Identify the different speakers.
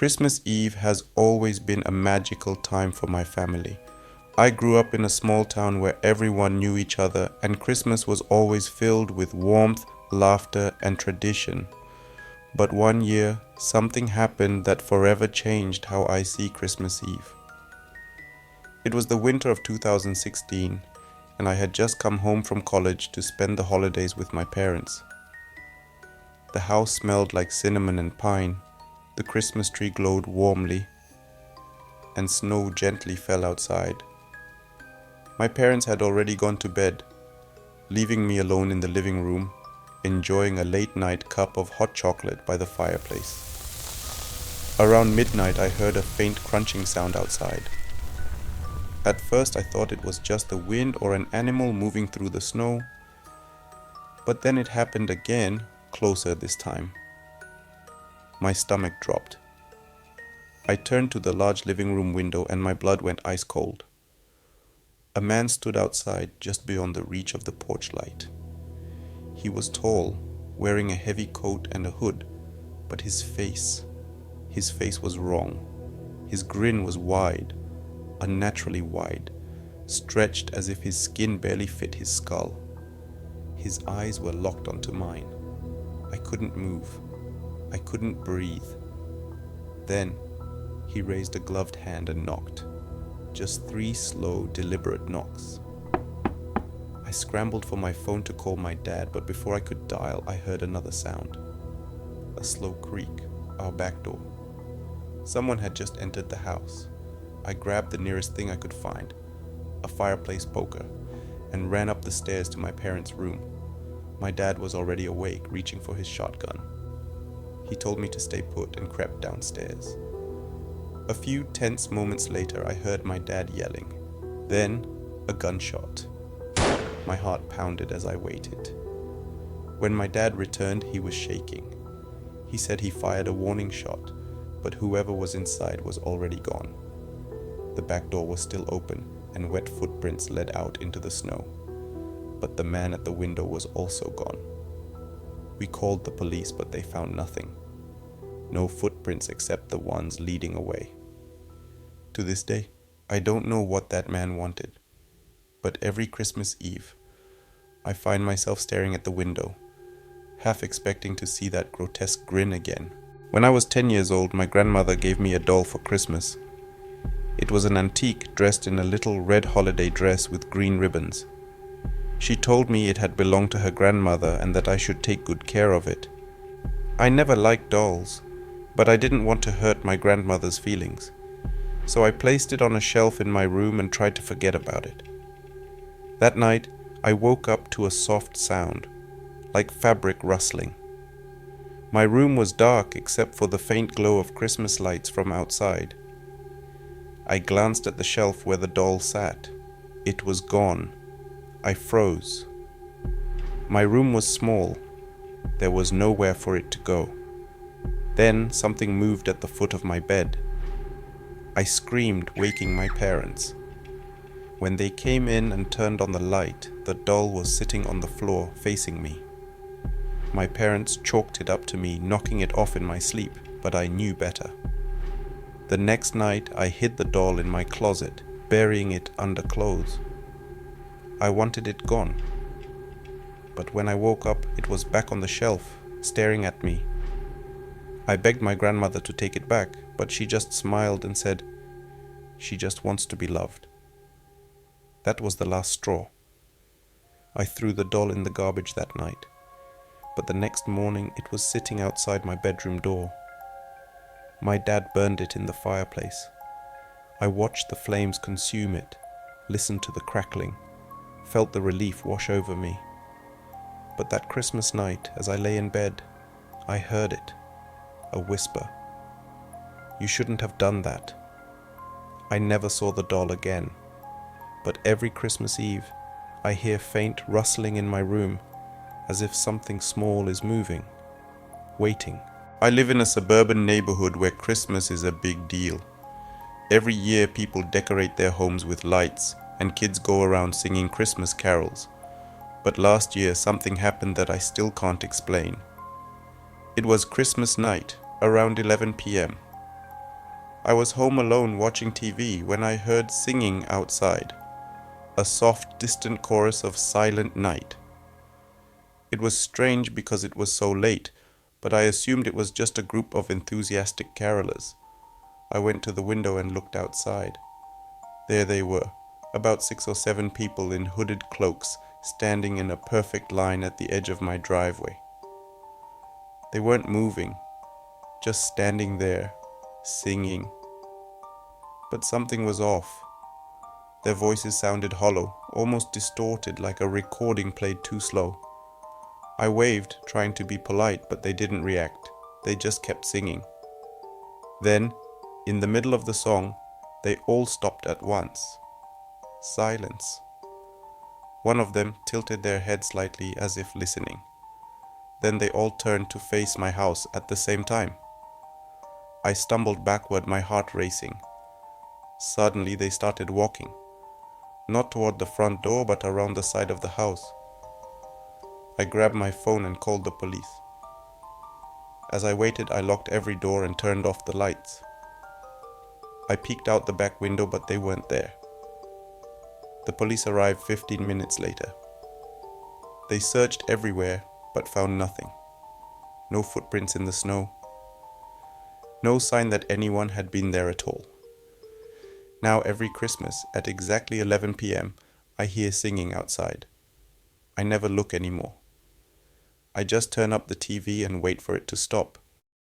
Speaker 1: Christmas Eve has always been a magical time for my family. I grew up in a small town where everyone knew each other, and Christmas was always filled with warmth, laughter, and tradition. But one year, something happened that forever changed how I see Christmas Eve. It was the winter of 2016, and I had just come home from college to spend the holidays with my parents. The house smelled like cinnamon and pine, the Christmas tree glowed warmly, and snow gently fell outside. My parents had already gone to bed, leaving me alone in the living room, enjoying a late-night cup of hot chocolate by the fireplace. Around midnight, I heard a faint crunching sound outside. At first, I thought it was just the wind or an animal moving through the snow, but then it happened again, closer this time. My stomach dropped. I turned to the large living room window and my blood went ice cold. A man stood outside just beyond the reach of the porch light. He was tall, wearing a heavy coat and a hood, but his face was wrong. His grin was wide, unnaturally wide, stretched as if his skin barely fit his skull. His eyes were locked onto mine. I couldn't move. I couldn't breathe. Then he raised a gloved hand and knocked. Just 3 slow, deliberate knocks. I scrambled for my phone to call my dad, but before I could dial, I heard another sound. A slow creak, our back door. Someone had just entered the house. I grabbed the nearest thing I could find, a fireplace poker, and ran up the stairs to my parents' room. My dad was already awake, reaching for his shotgun. He told me to stay put and crept downstairs. A few tense moments later, I heard my dad yelling. Then, a gunshot. My heart pounded as I waited. When my dad returned, he was shaking. He said he fired a warning shot, but whoever was inside was already gone. The back door was still open, and wet footprints led out into the snow. But the man at the window was also gone. We called the police, but they found nothing. No footprints except the ones leading away. To this day, I don't know what that man wanted, but every Christmas Eve, I find myself staring at the window, half expecting to see that grotesque grin again. When I was 10 years old, my grandmother gave me a doll for Christmas. It was an antique dressed in a little red holiday dress with green ribbons. She told me it had belonged to her grandmother and that I should take good care of it. I never liked dolls, but I didn't want to hurt my grandmother's feelings, so I placed it on a shelf in my room and tried to forget about it. That night, I woke up to a soft sound, like fabric rustling. My room was dark except for the faint glow of Christmas lights from outside. I glanced at the shelf where the doll sat. It was gone. I froze. My room was small. There was nowhere for it to go. Then something moved at the foot of my bed. I screamed, waking my parents. When they came in and turned on the light, the doll was sitting on the floor facing me. My parents chalked it up to me, knocking it off in my sleep, but I knew better. The next night, I hid the doll in my closet, burying it under clothes. I wanted it gone. But when I woke up, it was back on the shelf, staring at me. I begged my grandmother to take it back, but she just smiled and said, "She just wants to be loved." That was the last straw. I threw the doll in the garbage that night, but the next morning it was sitting outside my bedroom door. My dad burned it in the fireplace. I watched the flames consume it, listened to the crackling, felt the relief wash over me. But that Christmas night, as I lay in bed, I heard it, a whisper. "You shouldn't have done that." I never saw the doll again, but every Christmas Eve, I hear faint rustling in my room, as if something small is moving, waiting. I live in a suburban neighborhood where Christmas is a big deal. Every year people decorate their homes with lights, and kids go around singing Christmas carols. But last year something happened that I still can't explain. It was Christmas night, around 11 p.m. I was home alone watching TV when I heard singing outside, a soft, distant chorus of Silent Night. It was strange because it was so late, but I assumed it was just a group of enthusiastic carolers. I went to the window and looked outside. There they were, about 6 or 7 people in hooded cloaks, standing in a perfect line at the edge of my driveway. They weren't moving, just standing there, singing. But something was off. Their voices sounded hollow, almost distorted, like a recording played too slow. I waved, trying to be polite, but they didn't react. They just kept singing. Then, in the middle of the song, they all stopped at once. Silence. One of them tilted their head slightly as if listening. Then they all turned to face my house at the same time. I stumbled backward, my heart racing. Suddenly they started walking, not toward the front door but around the side of the house. I grabbed my phone and called the police. As I waited, I locked every door and turned off the lights. I peeked out the back window, but they weren't there. The police arrived 15 minutes later. They searched everywhere, but found nothing. No footprints in the snow. No sign that anyone had been there at all. Now every Christmas, at exactly 11 p.m., I hear singing outside. I never look anymore. I just turn up the TV and wait for it to stop.